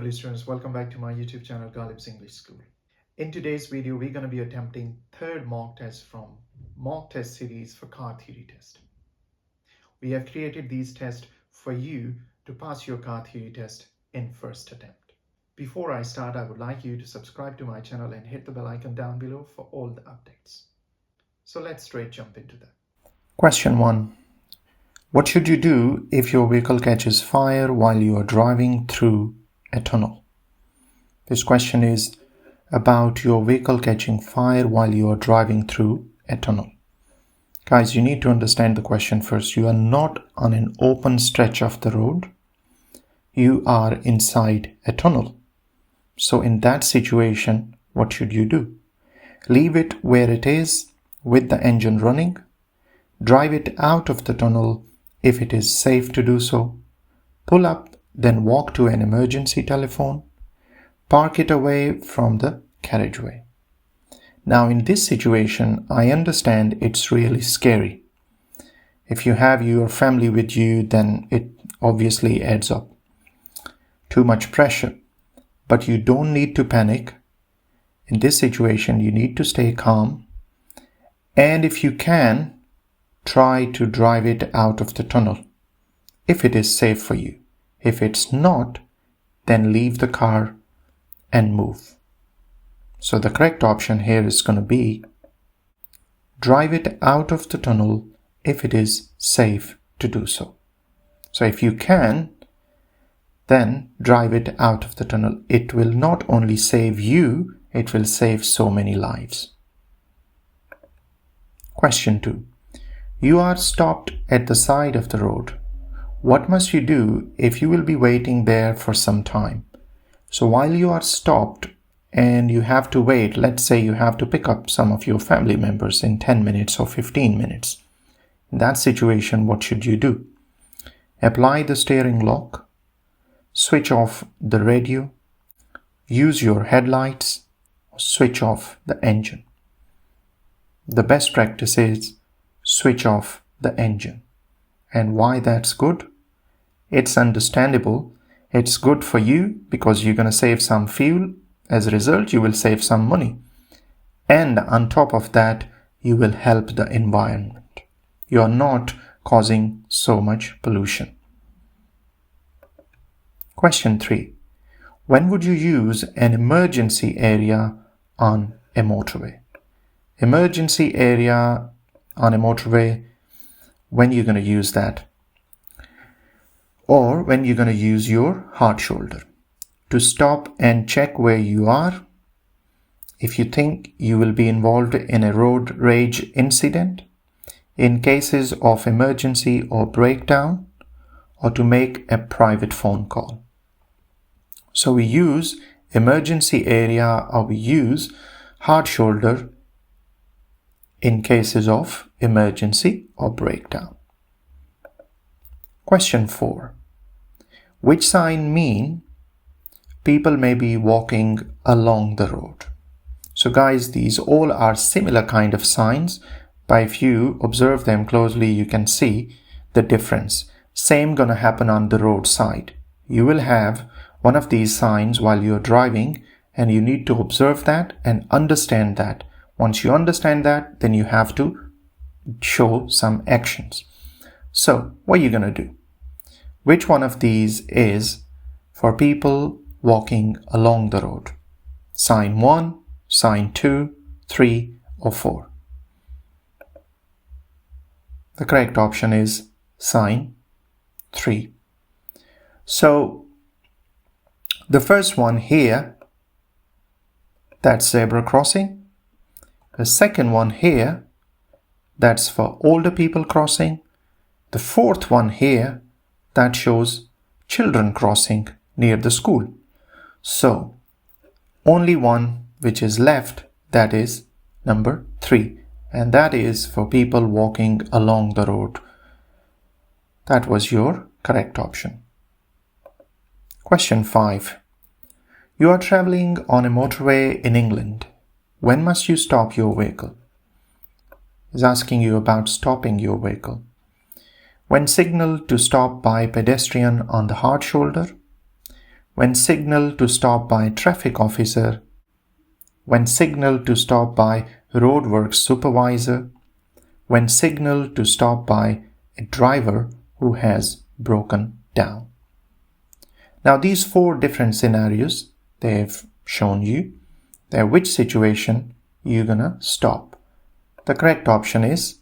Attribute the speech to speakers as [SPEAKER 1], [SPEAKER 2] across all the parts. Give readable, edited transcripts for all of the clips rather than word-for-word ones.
[SPEAKER 1] lovely students, welcome back to my YouTube channel Ghalib's English School. In today's video, we're going to be attempting third mock test from mock test series for car theory test. We have created these tests for you to pass your car theory test in first attempt. Before I start, I would like you to subscribe to my channel and hit the bell icon down below for all the updates. So let's straight jump into that. Question 1. What should you do if your vehicle catches fire while you are driving through a tunnel? This question is about your vehicle catching fire while you are driving through a tunnel. Guys, you need to understand the question first. You are not on an open stretch of the road. You are inside a tunnel. So in that situation, what should you do? Leave it where it is with the engine running. Drive it out of the tunnel if it is safe to do so. Pull up, then walk to an emergency telephone. Park it away from the carriageway. Now in this situation, I understand it's really scary. If you have your family with you, then it obviously adds up. Too much pressure. But you don't need to panic. In this situation, you need to stay calm. And if you can, try to drive it out of the tunnel if it is safe for you. If it's not, then leave the car and move. So the correct option here is going to be drive it out of the tunnel if it is safe to do so. So if you can, then drive it out of the tunnel. It will not only save you, it will save so many lives. Question 2. You are stopped at the side of the road. What must you do if you will be waiting there for some time? So while you are stopped and you have to wait, let's say you have to pick up some of your family members in 10 minutes or 15 minutes. In that situation, what should you do? Apply the steering lock, switch off the radio, use your headlights, switch off the engine. The best practice is switch off the engine. And why that's good? It's understandable. It's good for you because you're going to save some fuel. As a result, you will save some money. And on top of that, you will help the environment. You are not causing so much pollution. Question 3. When would you use an emergency area on a motorway? Emergency area on a motorway, when you're going to use that? Or when you're going to use your hard shoulder to stop and check where you are if you think you will be involved in a road rage incident, in cases of emergency or breakdown, or to make a private phone call. So we use emergency area or we use hard shoulder in cases of emergency or breakdown. Question 4. Which sign mean people may be walking along the road? So guys, these all are similar kind of signs, but if you observe them closely, you can see the difference. Same gonna happen on the roadside. You will have one of these signs while you're driving, and you need to observe that and understand that. Once you understand that, then you have to show some actions. So, what are you going to do? Which one of these is for people walking along the road? Sign 1, sign 2, 3, or 4? The correct option is sign 3. So, the first one here, that's zebra crossing. The second one here, that's for older people crossing. The fourth one here, that shows children crossing near the school. So, only one which is left, that is number 3. And that is for people walking along the road. That was your correct option. Question 5. You are traveling on a motorway in England. When must you stop your vehicle? It's asking you about stopping your vehicle. When signaled to stop by pedestrian on the hard shoulder, when signaled to stop by traffic officer, when signaled to stop by roadworks supervisor, when signaled to stop by a driver who has broken down. Now these 4 different scenarios, they've shown you that which situation you're gonna stop. The correct option is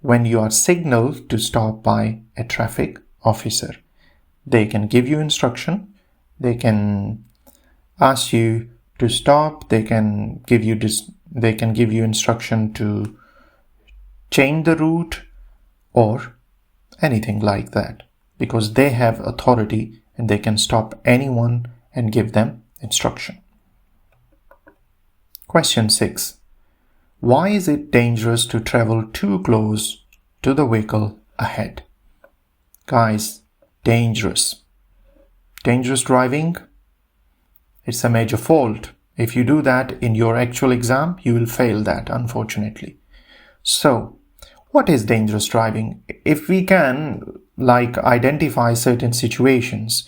[SPEAKER 1] when you are signaled to stop by a traffic officer. They can give you instruction, they can ask you to stop, they can give you instruction to change the route or anything like that, because they have authority and they can stop anyone and give them instruction. Question 6. Why is it dangerous to travel too close to the vehicle ahead? Guys, dangerous driving, it's a major fault. If you do that in your actual exam, you will fail that, unfortunately. So, what is dangerous driving? If we can identify certain situations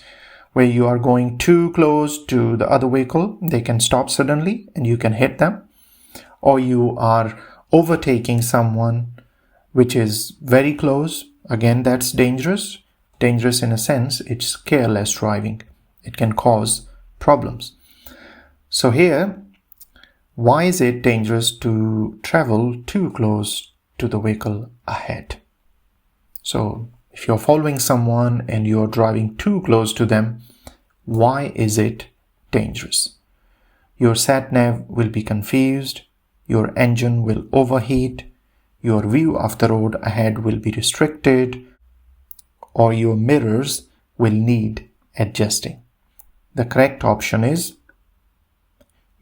[SPEAKER 1] where you are going too close to the other vehicle, they can stop suddenly and you can hit them, or you are overtaking someone which is very close, again that's dangerous. Dangerous in a sense, it's careless driving. It can cause problems. So here, why is it dangerous to travel too close to the vehicle ahead? So if you're following someone and you're driving too close to them, why is it dangerous? Your sat-nav will be confused, your engine will overheat, your view of the road ahead will be restricted, or your mirrors will need adjusting. The correct option is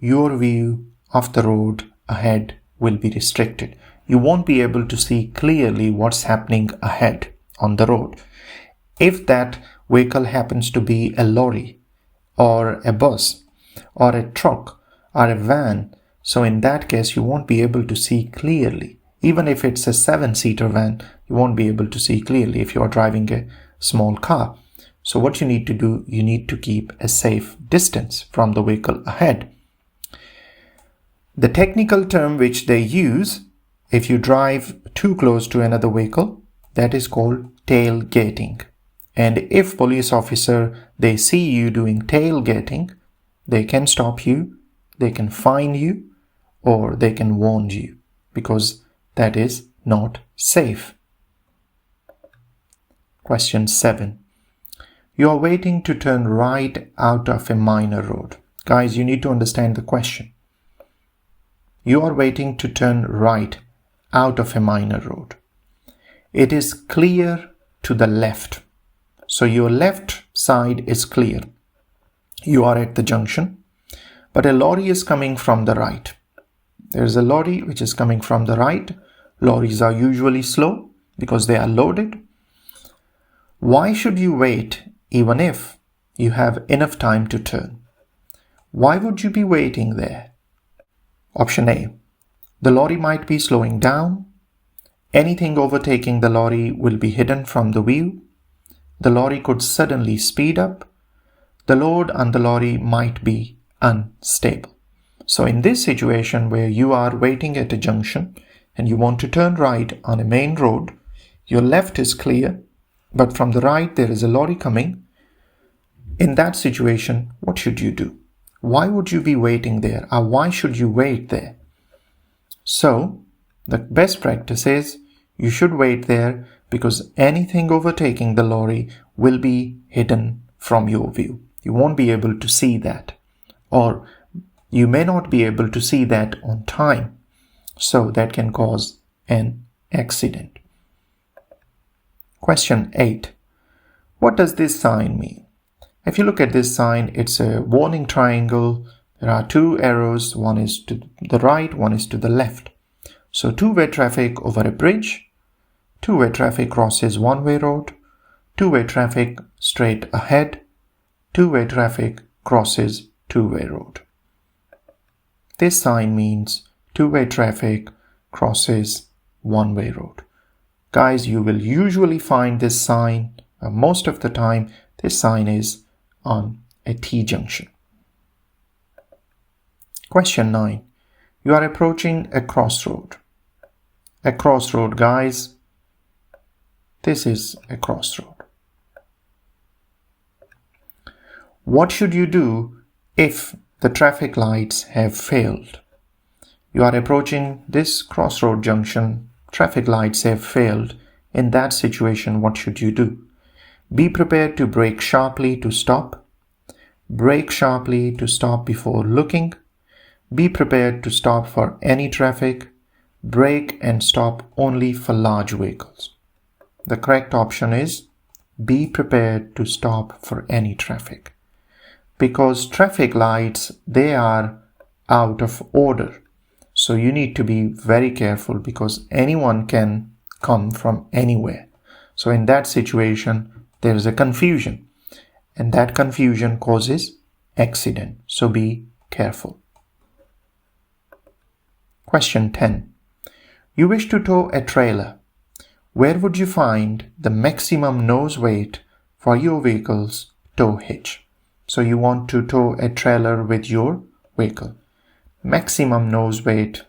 [SPEAKER 1] your view of the road ahead will be restricted. You won't be able to see clearly what's happening ahead on the road. If that vehicle happens to be a lorry or a bus or a truck or a van, so in that case you won't be able to see clearly. Even if it's a 7-seater van, you won't be able to see clearly if you're driving a small car. So what you need to do, you need to keep a safe distance from the vehicle ahead. The technical term which they use, if you drive too close to another vehicle, that is called tailgating. And if police officer, they see you doing tailgating, they can stop you, they can fine you, or they can warn you, because that is not safe. Question 7. You are waiting to turn right out of a minor road. Guys, you need to understand the question. You are waiting to turn right out of a minor road. It is clear to the left. So your left side is clear. You are at the junction, but a lorry is coming from the right. There is a lorry which is coming from the right. Lorries are usually slow because they are loaded. Why should you wait even if you have enough time to turn? Why would you be waiting there? Option A. The lorry might be slowing down. Anything overtaking the lorry will be hidden from the view. The lorry could suddenly speed up. The load on the lorry might be unstable. So in this situation where you are waiting at a junction and you want to turn right on a main road, your left is clear, but from the right there is a lorry coming. In that situation, what should you do? Why would you be waiting there, or why should you wait there? So the best practice is you should wait there because anything overtaking the lorry will be hidden from your view. You won't be able to see that, or you may not be able to see that on time. So that can cause an accident. Question 8. What does this sign mean? If you look at this sign, it's a warning triangle. There are 2 arrows. One is to the right, one is to the left. So two-way traffic over a bridge. Two-way traffic crosses one-way road. Two-way traffic straight ahead. Two-way traffic crosses two-way road. This sign means two-way traffic crosses one-way road. Guys, you will usually find this sign, most of the time, this sign is on a T-junction. Question 9. You are approaching a crossroad. A crossroad, guys. This is a crossroad. What should you do if the traffic lights have failed? You are approaching this crossroad junction. Traffic lights have failed. In that situation, what should you do? Be prepared to brake sharply to stop. Brake sharply to stop before looking. Be prepared to stop for any traffic. Brake and stop only for large vehicles. The correct option is be prepared to stop for any traffic. Because traffic lights, they are out of order. So you need to be very careful because anyone can come from anywhere. So in that situation, there is a confusion, and that confusion causes accident. So be careful. Question 10. You wish to tow a trailer. Where would you find the maximum nose weight for your vehicle's tow hitch? So you want to tow a trailer with your vehicle. Maximum nose weight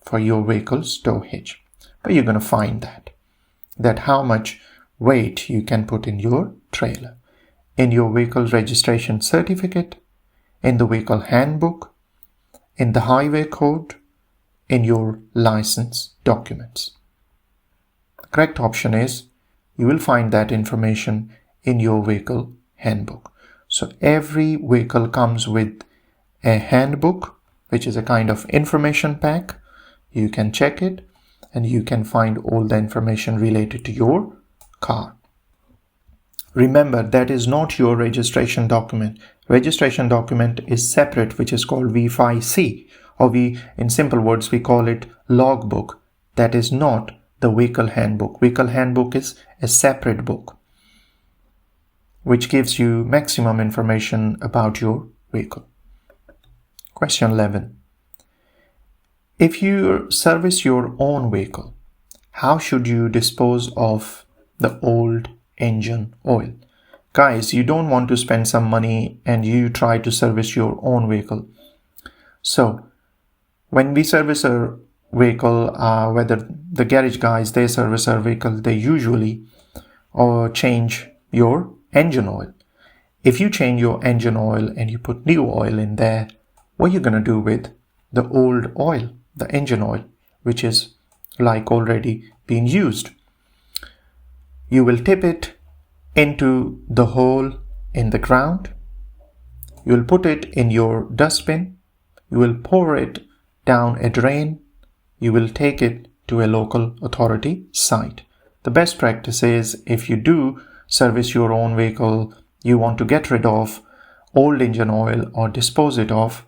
[SPEAKER 1] for your vehicle's tow hitch. But you're going to find that how much weight you can put in your trailer. In your vehicle registration certificate, in the vehicle handbook, in the highway code, in your license documents. The correct option is you will find that information in your vehicle handbook. So every vehicle comes with a handbook, which is a kind of information pack. You can check it and you can find all the information related to your car. Remember, that is not your registration document. Registration document is separate, which is called V5C, or in simple words, we call it logbook. That is not the vehicle handbook. Vehicle handbook is a separate book, which gives you maximum information about your vehicle. Question 11. If you service your own vehicle, how should you dispose of the old engine oil? Guys, you don't want to spend some money and you try to service your own vehicle. So when we service a vehicle, whether the garage guys, they service our vehicle, they usually change your engine oil. If you change your engine oil and you put new oil in there, what are you going to do with the old oil, the engine oil, which is like already being used? You will tip it into the hole in the ground. You will put it in your dustbin. You will pour it down a drain. You will take it to a local authority site. The best practice is, if you do service your own vehicle, you want to get rid of old engine oil or dispose it off,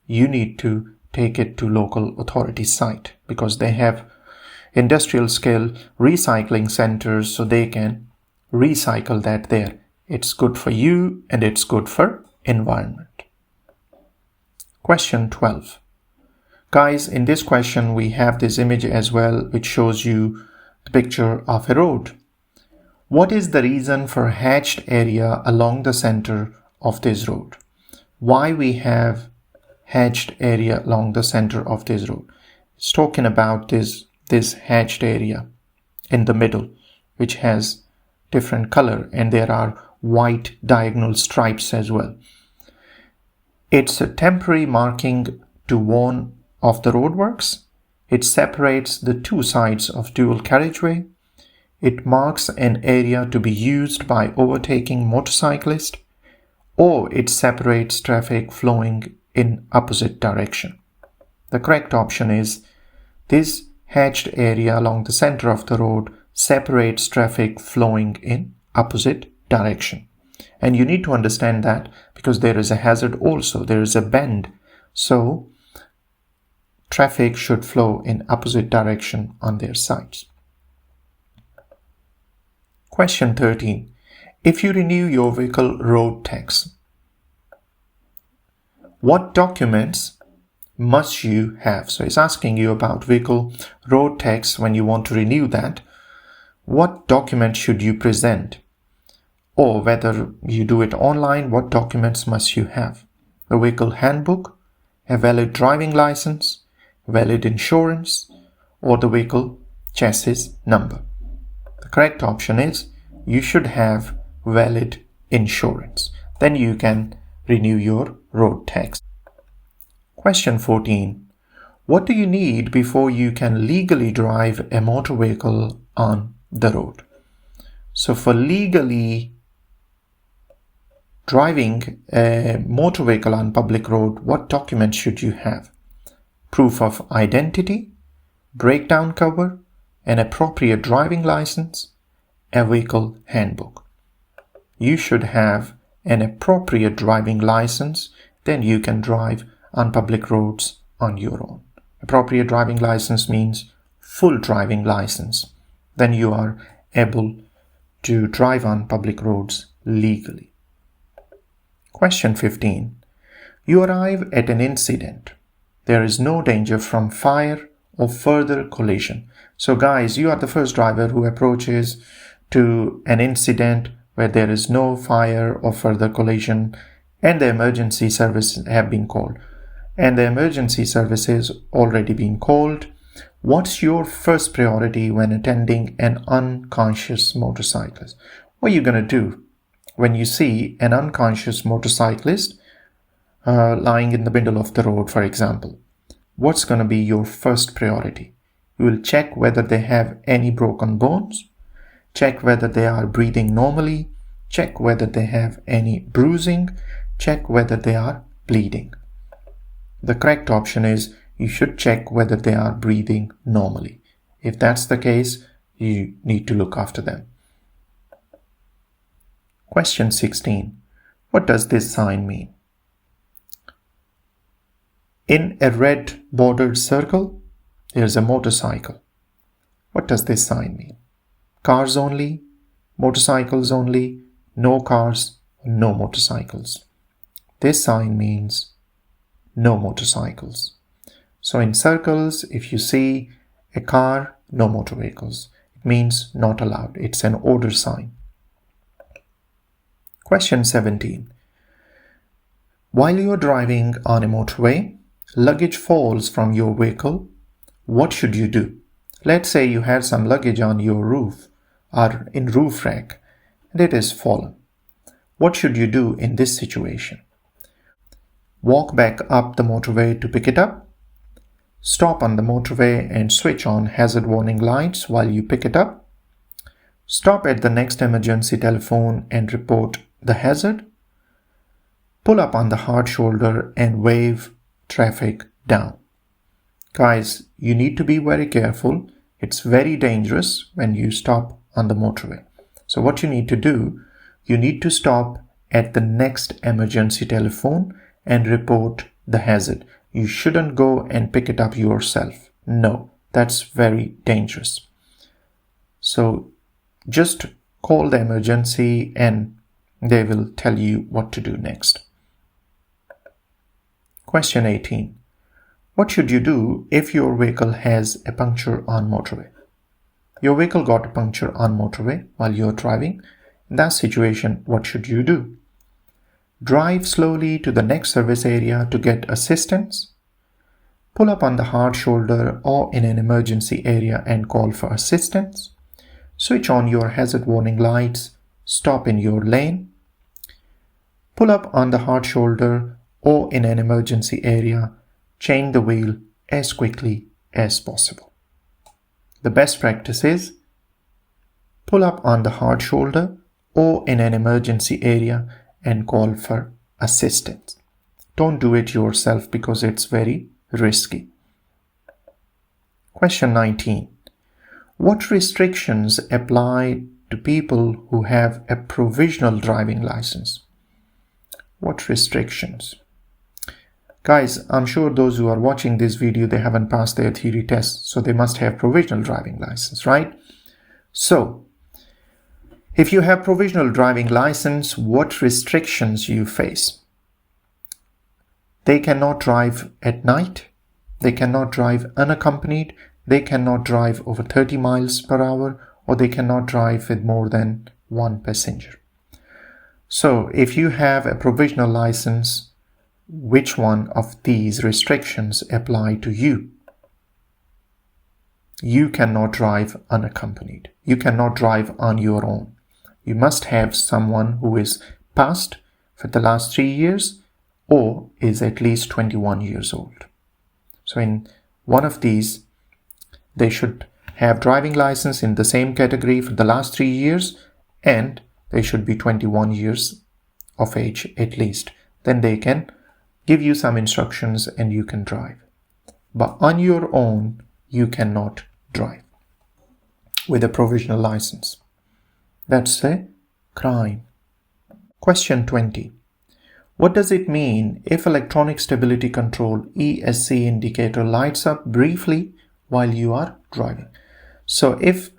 [SPEAKER 1] you need to take it to local authority site because they have industrial scale recycling centers, so they can recycle that there. It's good for you and it's good for environment. Question 12. Guys, in this question we have this image as well, which shows you the picture of a road. What is the reason for hatched area along the center of this road? Why we have hatched area along the center of this road? It's talking about this hatched area in the middle, which has different color, and there are white diagonal stripes as well. It's a temporary marking to warn of the roadworks. It separates the two sides of dual carriageway. It marks an area to be used by overtaking motorcyclists, or it separates traffic flowing in opposite direction. The correct option is this hatched area along the center of the road separates traffic flowing in opposite direction. And you need to understand that because there is a hazard also, there is a bend. So traffic should flow in opposite direction on their sides. Question 13. If you renew your vehicle road tax, what documents must you have? So it's asking you about vehicle road tax when you want to renew that. What document should you present? or whether you do it online, what documents must you have? The vehicle handbook, a valid driving license, valid insurance, or the vehicle chassis number. The correct option is you should have valid insurance. Then you can renew your road tax. Question 14. What do you need before you can legally drive a motor vehicle on the road? So for legally driving a motor vehicle on public road, what documents should you have? Proof of identity, breakdown cover, an appropriate driving license, a vehicle handbook. You should have an appropriate driving license, then you can drive on public roads on your own. Appropriate driving license means full driving license. Then you are able to drive on public roads legally. Question 15. You arrive at an incident. There is no danger from fire or further collision. So guys, you are the first driver who approaches to an incident where there is no fire or further collision and the emergency services have been called. And the emergency services already been called. What's your first priority when attending an unconscious motorcyclist? What are you going to do when you see an unconscious motorcyclist lying in the middle of the road, for example? What's going to be your first priority? You will check whether they have any broken bones, check whether they are breathing normally, check whether they have any bruising, check whether they are bleeding. The correct option is you should check whether they are breathing normally. If that's the case, you need to look after them. Question 16. What does this sign mean? In a red bordered circle, there's a motorcycle. What does this sign mean? Cars only, motorcycles only, no cars, no motorcycles. This sign means no motorcycles. So in circles, if you see a car, no motor vehicles, it means not allowed. It's an order sign. Question 17. While you are driving on a motorway, luggage falls from your vehicle. What should you do? Let's say you had some luggage on your roof or in roof rack and it is fallen. What should you do in this situation? Walk back up the motorway to pick it up. Stop on the motorway and switch on hazard warning lights while you pick it up. Stop at the next emergency telephone and report the hazard. Pull up on the hard shoulder and wave traffic down. Guys, you need to be very careful. It's very dangerous when you stop on the motorway. So what you need to do, you need to stop at the next emergency telephone and report the hazard. You shouldn't go and pick it up yourself. No, that's very dangerous. So just call the emergency and they will tell you what to do next. Question 18. What should you do if your vehicle has a puncture on motorway? Your vehicle got a puncture on motorway while you're driving. In that situation, what should you do? Drive slowly to the next service area to get assistance. Pull up on the hard shoulder or in an emergency area and call for assistance. Switch on your hazard warning lights. Stop in your lane. Pull up on the hard shoulder or in an emergency area. Change the wheel as quickly as possible. The best practice is pull up on the hard shoulder or in an emergency area and call for assistance. Don't do it yourself because it's very risky. Question 19. What restrictions apply to people who have a provisional driving license? What restrictions? Guys, I'm sure those who are watching this video, they haven't passed their theory test, so they must have provisional driving license, right? So, if you have provisional driving license, what restrictions you face? They cannot drive at night. They cannot drive unaccompanied. They cannot drive over 30 miles per hour, or they cannot drive with more than one passenger. So if you have a provisional license, which one of these restrictions apply to you? You cannot drive unaccompanied. You cannot drive on your own. You must have someone who is passed for the last 3 years or is at least 21 years old. So in one of these, they should have driving license in the same category for the last 3 years and they should be 21 years of age at least. Then they can give you some instructions and you can drive. But on your own, you cannot drive with a provisional license. That's a crime. Question 20. What does it mean if electronic stability control ESC indicator lights up briefly while you are driving? So if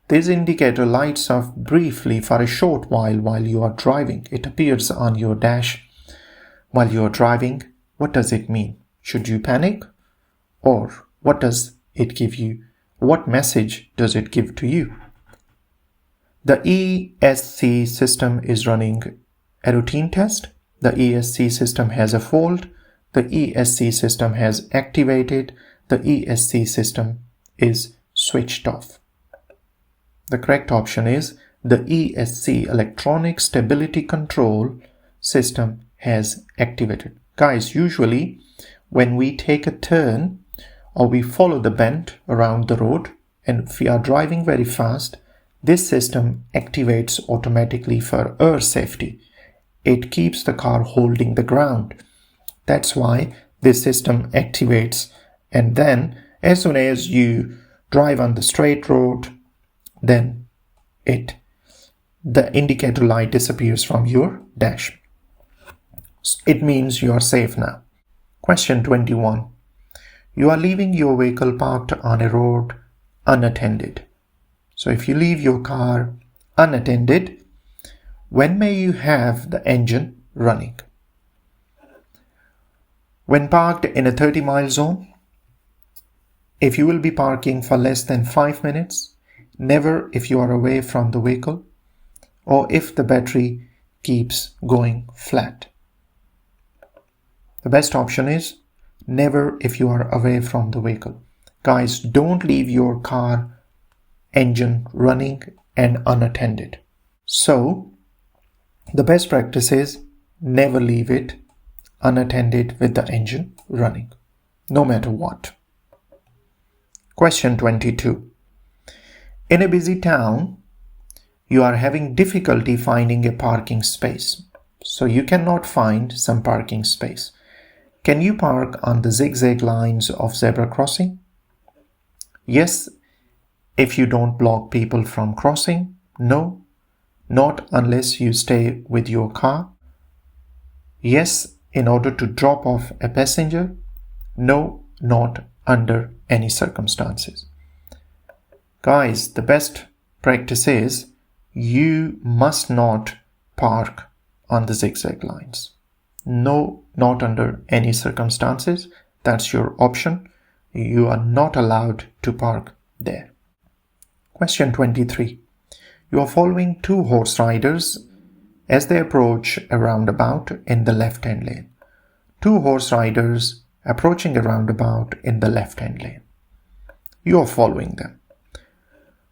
[SPEAKER 1] this indicator lights up briefly for a short while you are driving, it appears on your dash while you are driving, what does it mean? Should you panic? Or what does it give you? What message does it give to you? The ESC system is running a routine test. The ESC system has a fault. The ESC system has activated. The ESC system is switched off. The correct option is the ESC, electronic stability control system, has activated. Guys, usually when we take a turn or we follow the bend around the road and if we are driving very fast, this system activates automatically for air safety. It keeps the car holding the ground. That's why this system activates, and then as soon as you drive on the straight road, then the indicator light disappears from your dash. It means you are safe now. Question 21. You are leaving your vehicle parked on a road unattended. So if you leave your car unattended, when may you have the engine running? When parked in a 30-mile zone, if you will be parking for less than 5 minutes, never if you are away from the vehicle, or if the battery keeps going flat. The best option is never if you are away from the vehicle. Guys, don't leave your car engine running and unattended. So the best practice is never leave it unattended with the engine running, no matter what. Question 22. In a busy town, you are having difficulty finding a parking space. So you cannot find some parking space. Can you park on the zigzag lines of zebra crossing? Yes, if you don't block people from crossing. No, not unless you stay with your car. Yes, in order to drop off a passenger. No, not under any circumstances. Guys, the best practice is you must not park on the zigzag lines. No, not under any circumstances. That's your option. You are not allowed to park there. Question 23. You are following two horse riders as they approach a roundabout in the left-hand lane. Two horse riders approaching a roundabout in the left-hand lane. You are following them.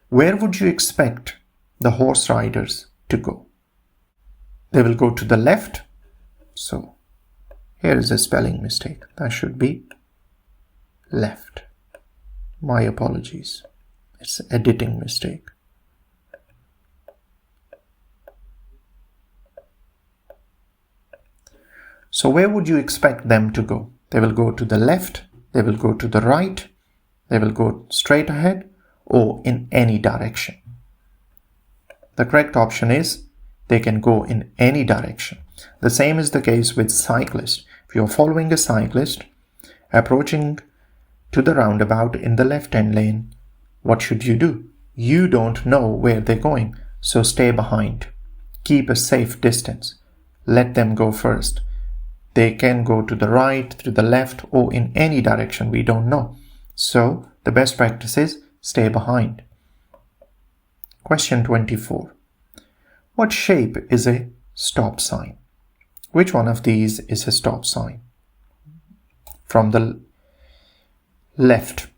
[SPEAKER 1] Where would you expect the horse riders to go? They will go to the left. So here is a spelling mistake. That should be left. My apologies. It's an editing mistake. So where would you expect them to go? They will go to the left, they will go to the right, they will go straight ahead, or in any direction. The correct option is they can go in any direction. The same is the case with cyclists. If you are following a cyclist approaching to the roundabout in the left-hand lane, what should you do? You don't know where they're going, so stay behind. Keep a safe distance. Let them go first. They can go to the right, to the left, or in any direction, we don't know. So the best practice is stay behind. Question 24. What shape is a stop sign. Which one of these is a stop sign? From the left,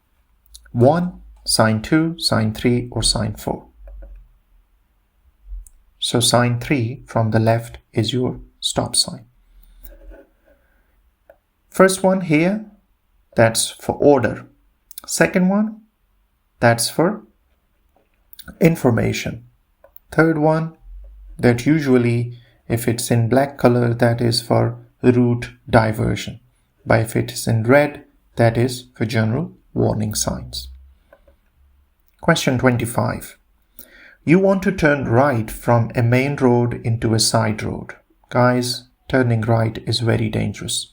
[SPEAKER 1] 1, sign 2, sign 3, or sign 4. So sign 3 from the left is your stop sign. First one here, that's for order. Second one, that's for information. Third one, that usually if it's in black color, that is for route diversion. But if it is in red, that is for general warning signs. Question 25. You want to turn right from a main road into a side road. Guys, turning right is very dangerous.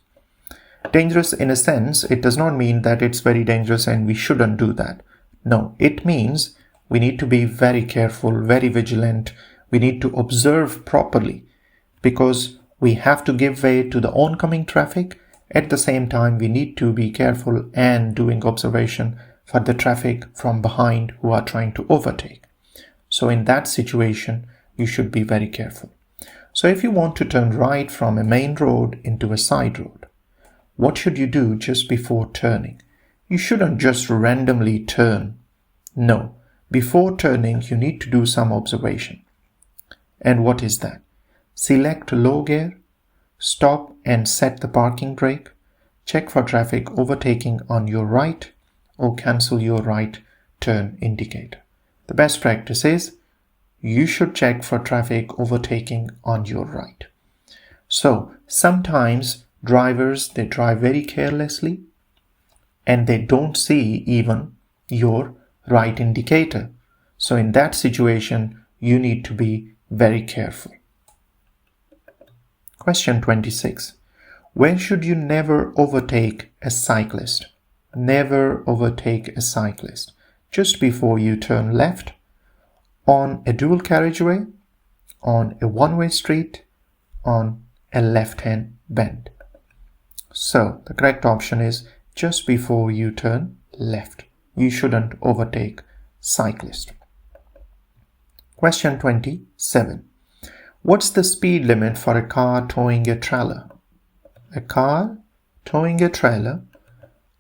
[SPEAKER 1] Dangerous in a sense, it does not mean that it's very dangerous and we shouldn't do that. No, it means we need to be very careful, very vigilant. We need to observe properly because we have to give way to the oncoming traffic. At the same time, we need to be careful and doing observation for the traffic from behind who are trying to overtake. So in that situation, you should be very careful. So if you want to turn right from a main road into a side road, what should you do just before turning? You shouldn't just randomly turn. No, before turning, you need to do some observation. And what is that? Select low gear, stop and set the parking brake, check for traffic overtaking on your right, or cancel your right turn indicator. The best practice is you should check for traffic overtaking on your right. So sometimes drivers, they drive very carelessly and they don't see even your right indicator. So in that situation, you need to be very careful. Question 26. Where should you never overtake a cyclist? Never overtake a cyclist. Just before you turn left, on a dual carriageway, on a one-way street, on a left-hand bend. So the correct option is just before you turn left. You shouldn't overtake cyclist. Question 27. What's the speed limit for a car towing a trailer? A car towing a trailer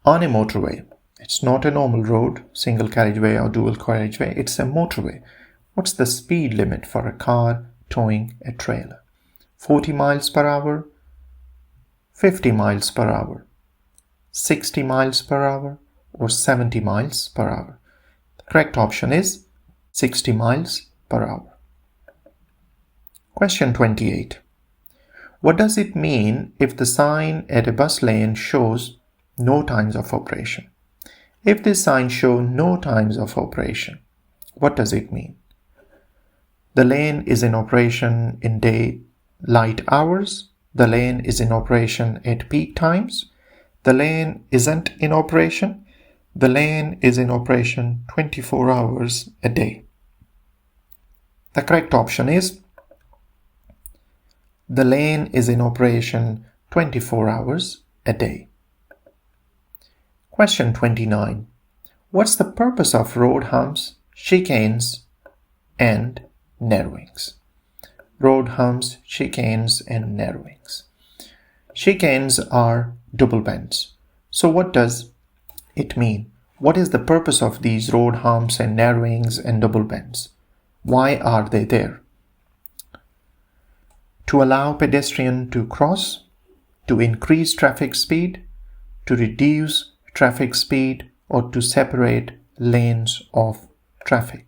[SPEAKER 1] on a motorway. It's not a normal road, single carriageway or dual carriageway. It's a motorway. What's the speed limit for a car towing a trailer? 40 miles per hour, 50 miles per hour, 60 miles per hour, or 70 miles per hour. The correct option is 60 miles per hour. Question 28. What does it mean if the sign at a bus lane shows no times of operation? If this sign shows no times of operation, what does it mean? The lane is in operation in daylight hours. The lane is in operation at peak times. The lane isn't in operation. The lane is in operation 24 hours a day. The correct option is the lane is in operation 24 hours a day. Question 29. What's the purpose of road humps, chicanes, and narrowings? Road humps, chicanes, and narrowings. Chicanes are double bends. So what does it mean? What is the purpose of these road humps and narrowings and double bends? Why are they there? To allow pedestrian to cross, to increase traffic speed, to reduce traffic speed, or to separate lanes of traffic.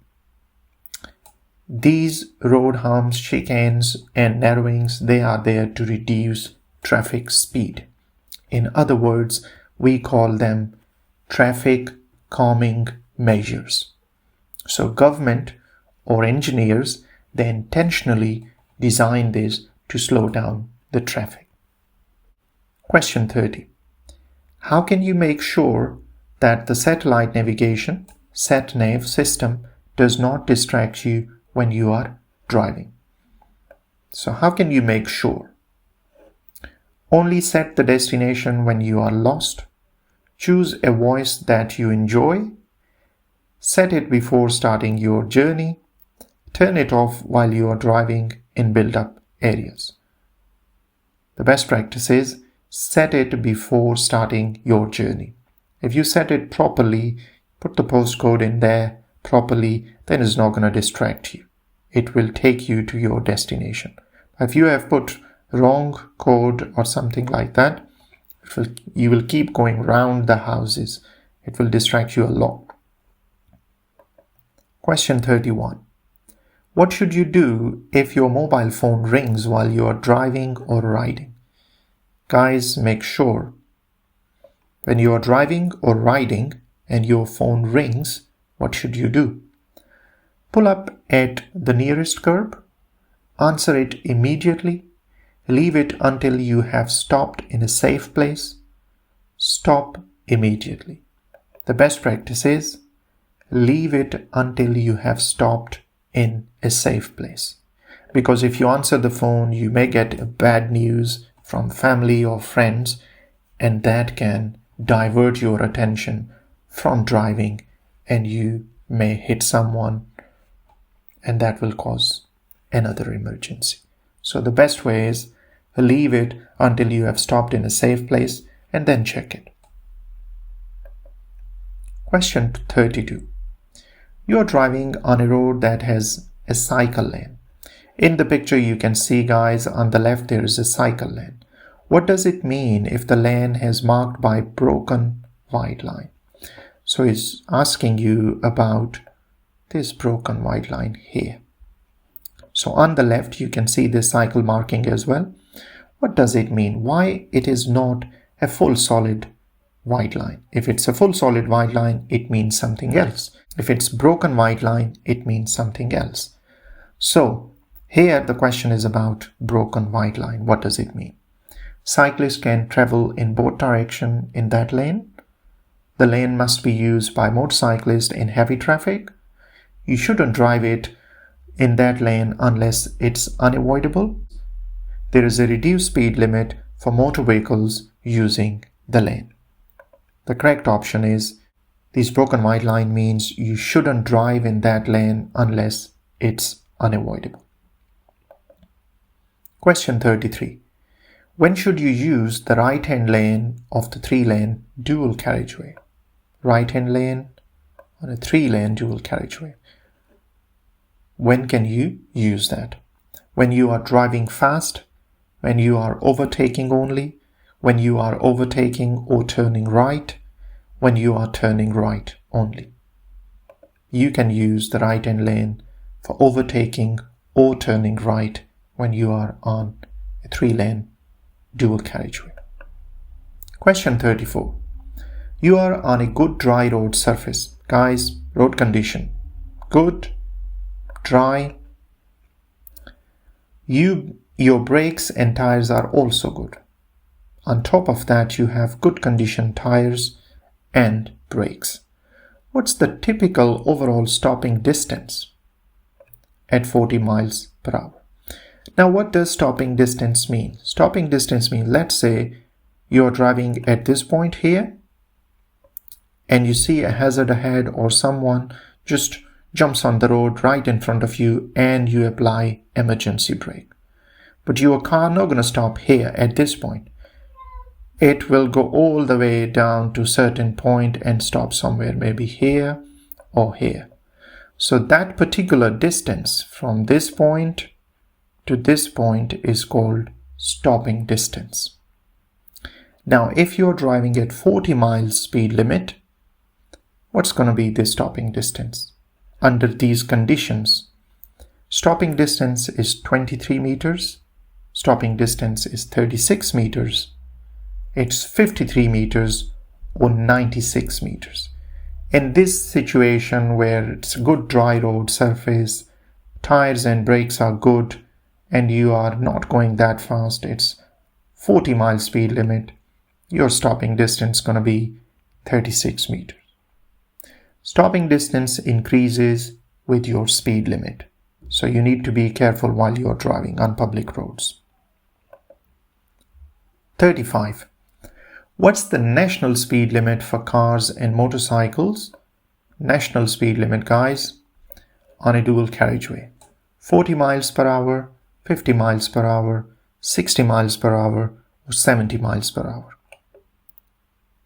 [SPEAKER 1] These road humps, chicanes, and narrowings, they are there to reduce traffic speed. In other words, we call them traffic calming measures. So government or engineers, they intentionally design this to slow down the traffic. Question 30. How can you make sure that the satellite navigation, sat-nav system, does not distract you when you are driving? So how can you make sure? Only set the destination when you are lost. Choose a voice that you enjoy. Set it before starting your journey. Turn it off while you are driving in build-up areas. The best practice is set it before starting your journey. If you set it properly, put the postcode in there properly, then it's not going to distract you. It will take you to your destination. If you have put wrong code or something like that, you will keep going round the houses. It will distract you a lot. Question 31. What should you do if your mobile phone rings while you are driving or riding? Guys, make sure when you are driving or riding and your phone rings, what should you do? Pull up at the nearest curb, answer it immediately, leave it until you have stopped in a safe place, stop immediately. The best practice is leave it until you have stopped in a safe place. Because if you answer the phone, you may get bad news from family or friends, and that can divert your attention from driving, and you may hit someone, and that will cause another emergency. So the best way is leave it until you have stopped in a safe place and then check it. Question 32. You are driving on a road that has a cycle lane. In the picture you can see, guys, on the left there is a cycle lane. What does it mean if the lane is marked by broken white line? So it's asking you about this broken white line here. So on the left you can see this cycle marking as well. What does it mean? Why it is not a full solid white line? If it's a full solid white line, it means something else. If it's broken white line, it means something else. So here the question is about broken white line. What does it mean? Cyclists can travel in both directions in that lane. The lane must be used by motorcyclists in heavy traffic. You shouldn't drive it in that lane unless it's unavoidable. There is a reduced speed limit for motor vehicles using the lane. The correct option is this broken white line means you shouldn't drive in that lane unless it's unavoidable. Question 33. When should you use the right-hand lane of the 3-lane dual carriageway? Right-hand lane on a 3-lane dual carriageway. When can you use that? When you are driving fast, when you are overtaking only, when you are overtaking or turning right, when you are turning right only. You can use the right-hand lane for overtaking or turning right when you are on a 3-lane dual carriageway. Question 34. You are on a good dry road surface. Guys, road condition. Good, dry. Your brakes and tires are also good. On top of that, you have good condition tires and brakes. What's the typical overall stopping distance? At 40 miles per hour. Now, what does stopping distance mean? Stopping distance means, let's say you're driving at this point here and you see a hazard ahead or someone just jumps on the road right in front of you and you apply emergency brake. But your car not going to stop here at this point. It will go all the way down to a certain point and stop somewhere, maybe here or here. So that particular distance from this point to this point is called stopping distance. Now, if you're driving at 40 miles speed limit, what's going to be the stopping distance? Under these conditions, stopping distance is 23 meters, stopping distance is 36 meters, it's 53 meters or 96 meters. In this situation where it's a good dry road surface, tires and brakes are good, and you are not going that fast, it's 40 miles speed limit, your stopping distance is going to be 36 meters. Stopping distance increases with your speed limit, so you need to be careful while you are driving on public roads. 35. What's the national speed limit for cars and motorcycles? National speed limit, guys, on a dual carriageway. 40 miles per hour, 50 miles per hour, 60 miles per hour, or 70 miles per hour?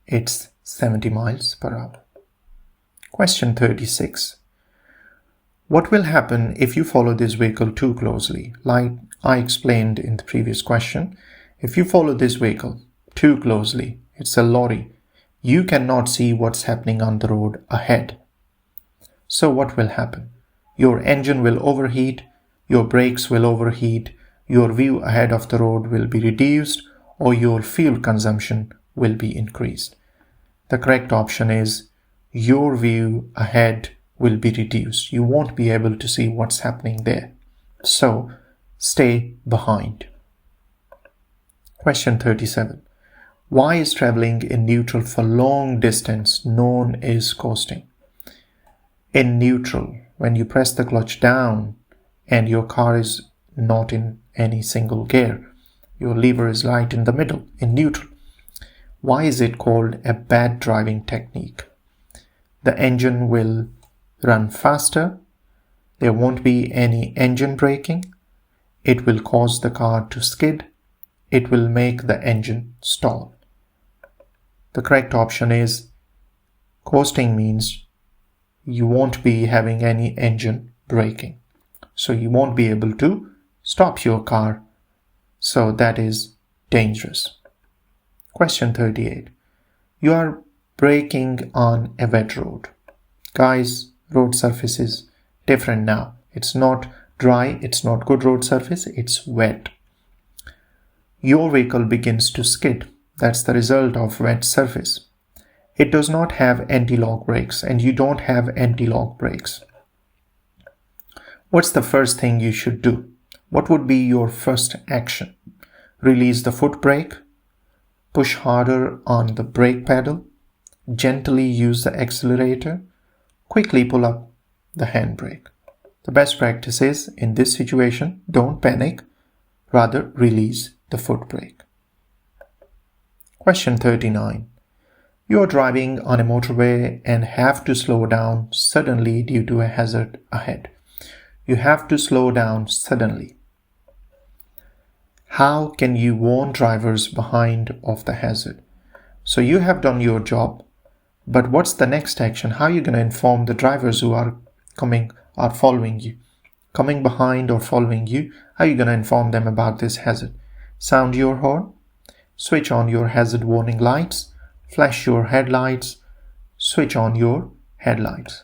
[SPEAKER 1] It's 70 miles per hour. Question 36. What will happen if you follow this vehicle too closely? Like I explained in the previous question, if you follow this vehicle too closely, it's a lorry, you cannot see what's happening on the road ahead. So what will happen? Your engine will overheat, your brakes will overheat, your view ahead of the road will be reduced, or your fuel consumption will be increased. The correct option is your view ahead will be reduced. You won't be able to see what's happening there. So stay behind. Question 37. Why is traveling in neutral for long distance known as coasting? In neutral, when you press the clutch down and your car is not in any single gear, your lever is right in the middle, in neutral. Why is it called a bad driving technique? The engine will run faster, there won't be any engine braking, it will cause the car to skid, it will make the engine stall. The correct option is coasting means you won't be having any engine braking. So you won't be able to stop your car. So that is dangerous. Question 38. You are braking on a wet road. Guys, road surface is different now. It's not dry, it's not good road surface, it's wet. Your vehicle begins to skid. That's the result of wet surface. It does not have anti-lock brakes and you don't have anti-lock brakes. What's the first thing you should do? What would be your first action? Release the foot brake, push harder on the brake pedal, gently use the accelerator, quickly pull up the handbrake. The best practice is, in this situation, don't panic, rather release the foot brake. Question 39. You are driving on a motorway and have to slow down suddenly due to a hazard ahead. You have to slow down suddenly. How can you warn drivers behind of the hazard? So you have done your job, but what's the next action? How are you going to inform the drivers who are following you? Coming behind or following you, how are you going to inform them about this hazard? Sound your horn, switch on your hazard warning lights, flash your headlights, switch on your headlights.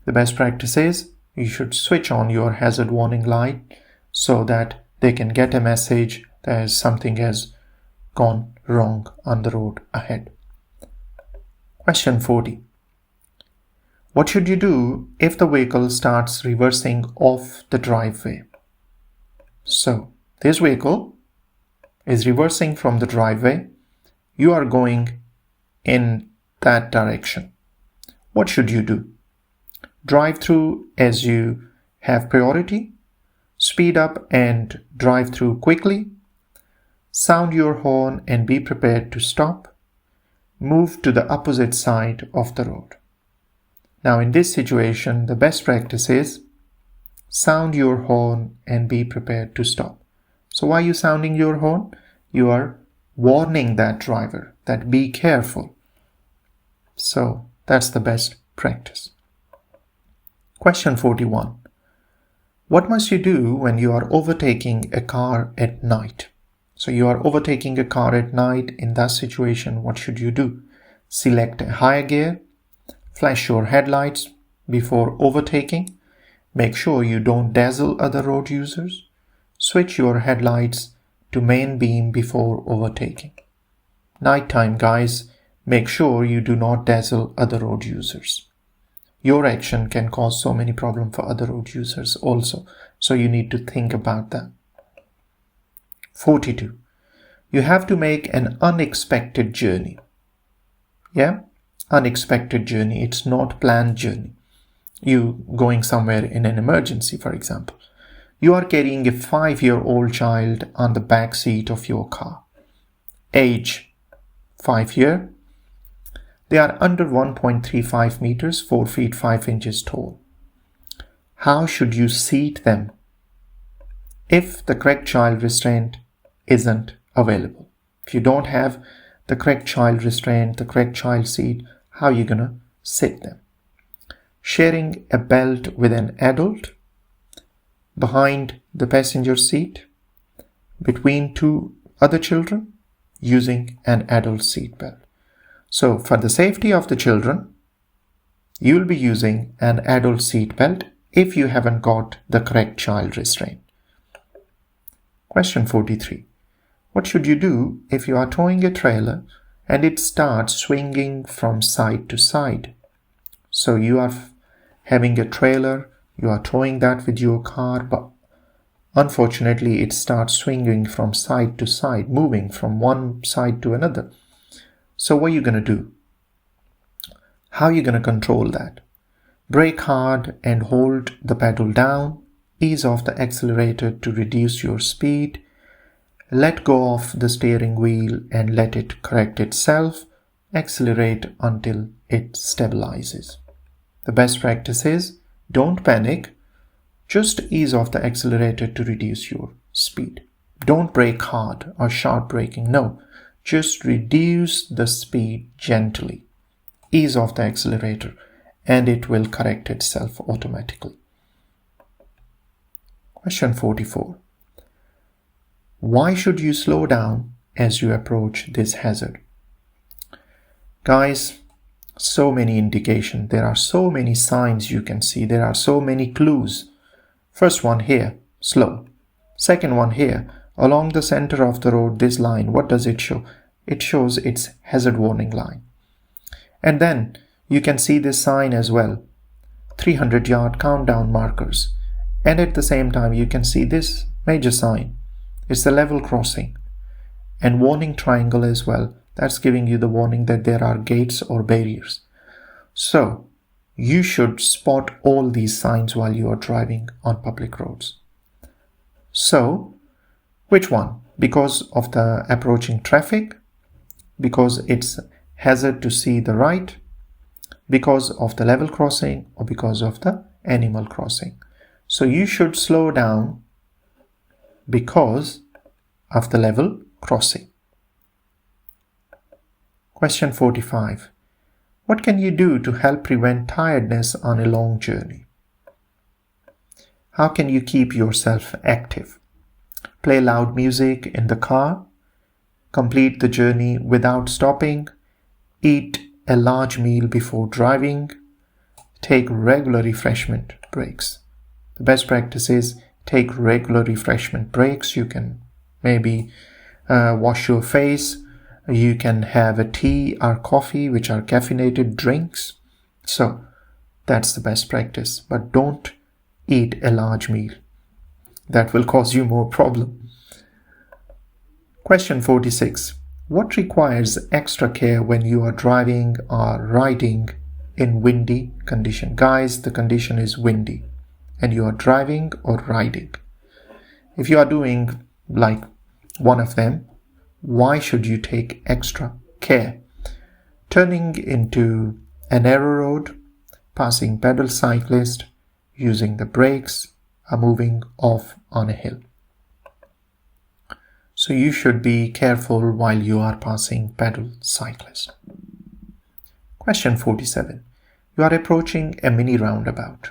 [SPEAKER 1] The best practice is you should switch on your hazard warning light so that they can get a message that something has gone wrong on the road ahead. Question 40. What should you do if the vehicle starts reversing off the driveway? So, this vehicle is reversing from the driveway. You are going in that direction. What should you do? Drive through as you have priority, speed up and drive through quickly, sound your horn and be prepared to stop, move to the opposite side of the road. Now in this situation, the best practice is sound your horn and be prepared to stop. So why are you sounding your horn? You are warning that driver that be careful. So that's the best practice. Question 41. What must you do when you are overtaking a car at night? So you are overtaking a car at night. In that situation, what should you do? Select a higher gear, flash your headlights before overtaking, make sure you don't dazzle other road users, switch your headlights to main beam before overtaking. Nighttime, guys, make sure you do not dazzle other road users. Your action can cause so many problems for other road users also, so you need to think about that. 42. You have to make an unexpected journey. Yeah? Unexpected journey. It's not planned journey. You going somewhere in an emergency, for example. You are carrying a 5-year-old child on the back seat of your car. Age 5 years. They are under 1.35 meters, 4 feet 5 inches tall. How should you seat them? if the correct child restraint isn't available. If you don't have the correct child restraint, the correct child seat, how are you going to sit them? Sharing a belt with an adult behind the passenger seat, between two other children, using an adult seat belt. So for the safety of the children, you will be using an adult seat belt if you haven't got the correct child restraint. Question 43. What should you do if you are towing a trailer and it starts swinging from side to side? So you are having a trailer, you are towing that with your car, but unfortunately it starts swinging from side to side, moving from one side to another. So what are you going to do? How are you going to control that? Brake hard and hold the pedal down, ease off the accelerator to reduce your speed, let go of the steering wheel and let it correct itself, accelerate until it stabilizes. The best practice is don't panic, just ease off the accelerator to reduce your speed. Don't brake hard or sharp braking, no, just reduce the speed gently. Ease off the accelerator and it will correct itself automatically. Question 44. Why should you slow down as you approach this hazard? Guys, so many indications. There are so many signs you can see. There are so many clues. First one here, slow. Second one here, along the center of the road, this line, what does it show? It shows its hazard warning line. And then you can see this sign as well, 300-yard countdown markers. And at the same time, you can see this major sign. It's the level crossing and warning triangle as well. That's giving you the warning that there are gates or barriers. So you should spot all these signs while you are driving on public roads. So which one? Because of the approaching traffic, because it's hazard to see the right, because of the level crossing, or because of the animal crossing. So you should slow down because of the level crossing. Question 45. What can you do to help prevent tiredness on a long journey? How can you keep yourself active? Play loud music in the car, complete the journey without stopping, eat a large meal before driving, take regular refreshment breaks. The best practice is take regular refreshment breaks. You can maybe wash your face. You can have a tea or coffee, which are caffeinated drinks. So that's the best practice. But don't eat a large meal. That will cause you more problem. Question 46. What requires extra care when you are driving or riding in windy condition? Guys, the condition is windy and you are driving or riding. If you are doing like one of them, why should you take extra care? Turning into a narrow road, passing pedal cyclist, using the brakes, or moving off on a hill. So you should be careful while you are passing pedal cyclists. Question 47. You are approaching a mini roundabout.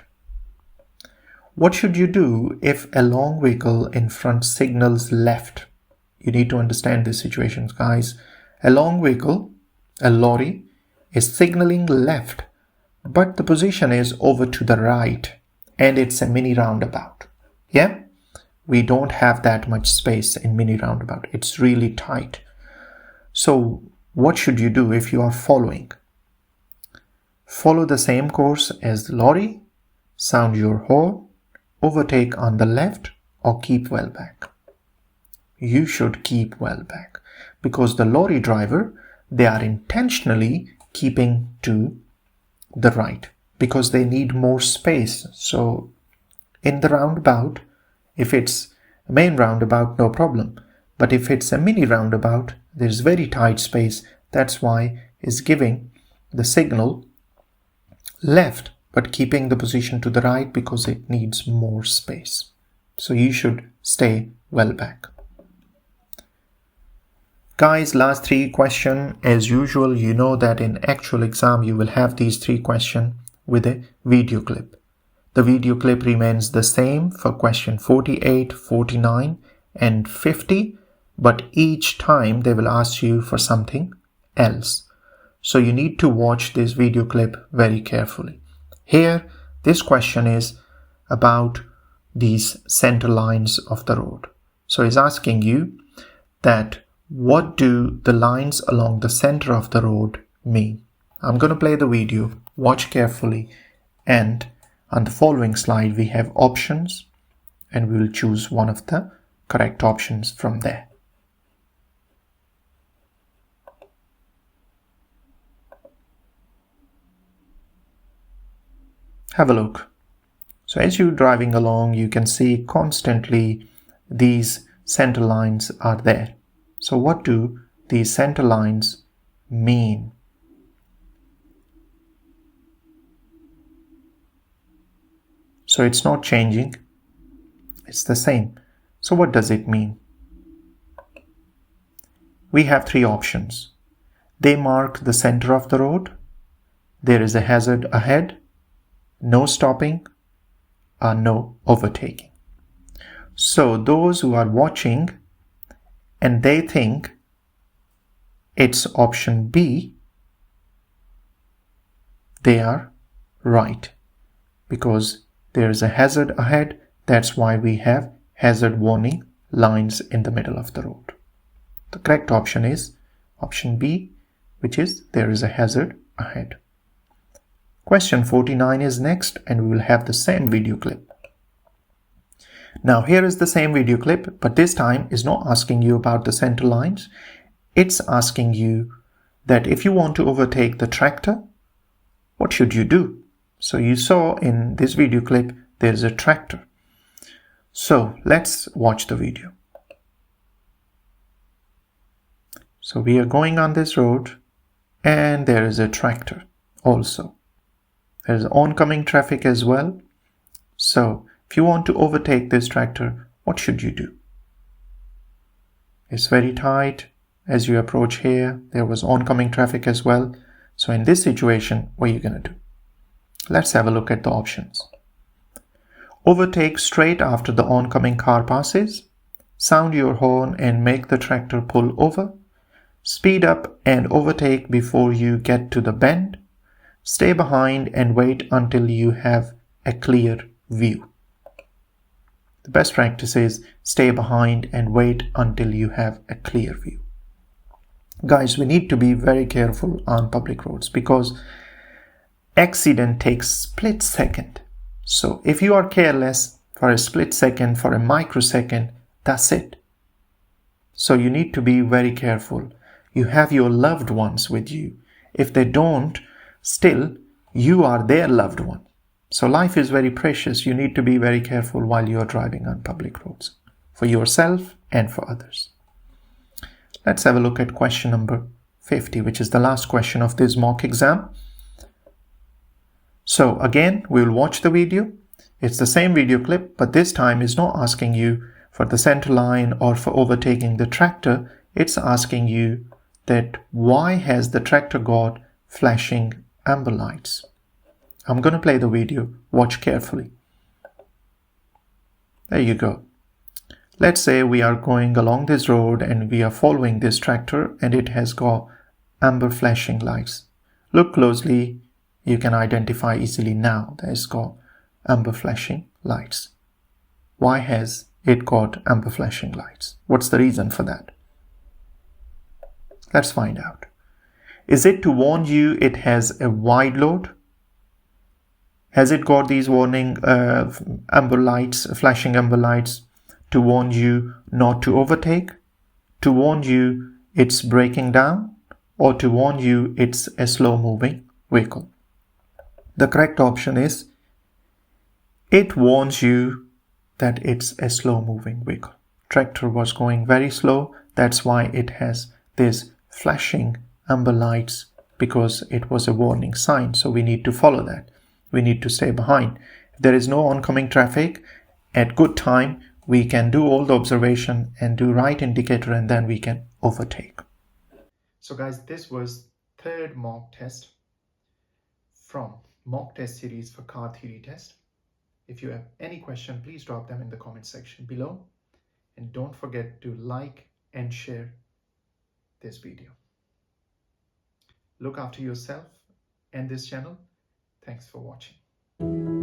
[SPEAKER 1] What should you do if a long vehicle in front signals left? You need to understand this situation, guys. A long vehicle, a lorry, is signaling left, but the position is over to the right and it's a mini roundabout. Yeah? We don't have that much space in mini roundabout. It's really tight. So what should you do if you are following? Follow the same course as the lorry, sound your horn, overtake on the left, or keep well back. You should keep well back because the lorry driver, they are intentionally keeping to the right because they need more space. So in the roundabout, if it's a main roundabout, no problem. But if it's a mini roundabout, there's very tight space. That's why it's giving the signal left, but keeping the position to the right because it needs more space. So you should stay well back. Guys, last 3 questions. As usual, you know that in actual exam you will have these 3 questions with a video clip. The video clip remains the same for question 48, 49 and 50, but each time they will ask you for something else. So you need to watch this video clip very carefully. Here, this question is about these center lines of the road. So it's asking you that what do the lines along the center of the road mean? I'm going to play the video, watch carefully, and on the following slide we have options and we will choose one of the correct options from there. Have a look. So as you're driving along, you can see constantly these center lines are there. So what do these center lines mean? So it's not changing, it's the same. So what does it mean? We have 3 options. They mark the center of the road, there is a hazard ahead, no stopping, or no overtaking. So those who are watching and they think it's option B, they are right, because there is a hazard ahead. That's why we have hazard warning lines in the middle of the road. The correct option is option B, which is there is a hazard ahead. Question 49 is next, and we will have the same video clip. Now here is the same video clip, but this time is not asking you about the center lines. It's asking you that if you want to overtake the tractor, what should you do? So you saw in this video clip, there is a tractor. So let's watch the video. So we are going on this road and there is a tractor also. There is oncoming traffic as well. So if you want to overtake this tractor, what should you do? It's very tight. As you approach here, there was oncoming traffic as well. So in this situation, what are you going to do? Let's have a look at the options. Overtake straight after the oncoming car passes. Sound your horn and make the tractor pull over. Speed up and overtake before you get to the bend. Stay behind and wait until you have a clear view. The best practice is stay behind and wait until you have a clear view. Guys, we need to be very careful on public roads because accident takes split second. So if you are careless for a split second, for a microsecond, that's it. So you need to be very careful. You have your loved ones with you. If they don't, still you are their loved one. So life is very precious. You need to be very careful while you are driving on public roads, for yourself and for others. Let's have a look at question number 50, which is the last question of this mock exam. So again, we will watch the video. It's the same video clip, but this time is not asking you for the center line or for overtaking the tractor. It's asking you that why has the tractor got flashing amber lights? I'm going to play the video. Watch carefully. There you go. Let's say we are going along this road and we are following this tractor and it has got amber flashing lights. Look closely. You can identify easily now that it's got amber flashing lights. Why has it got amber flashing lights? What's the reason for that? Let's find out. Is it to warn you it has a wide load? Has it got these warning amber lights, flashing amber lights to warn you not to overtake? To warn you it's breaking down? Or to warn you it's a slow moving vehicle? The correct option is it warns you that it's a slow moving vehicle. Tractor was going very slow. That's why it has this flashing amber lights, because it was a warning sign. So we need to follow that. We need to stay behind. If there is no oncoming traffic, at good time, we can do all the observation and do right indicator, and then we can overtake. So guys, this was third mock test from mock test series for car theory test. If you have any question, please drop them in the comment section below. And don't forget to like and share this video. Look after yourself and this channel. Thanks for watching.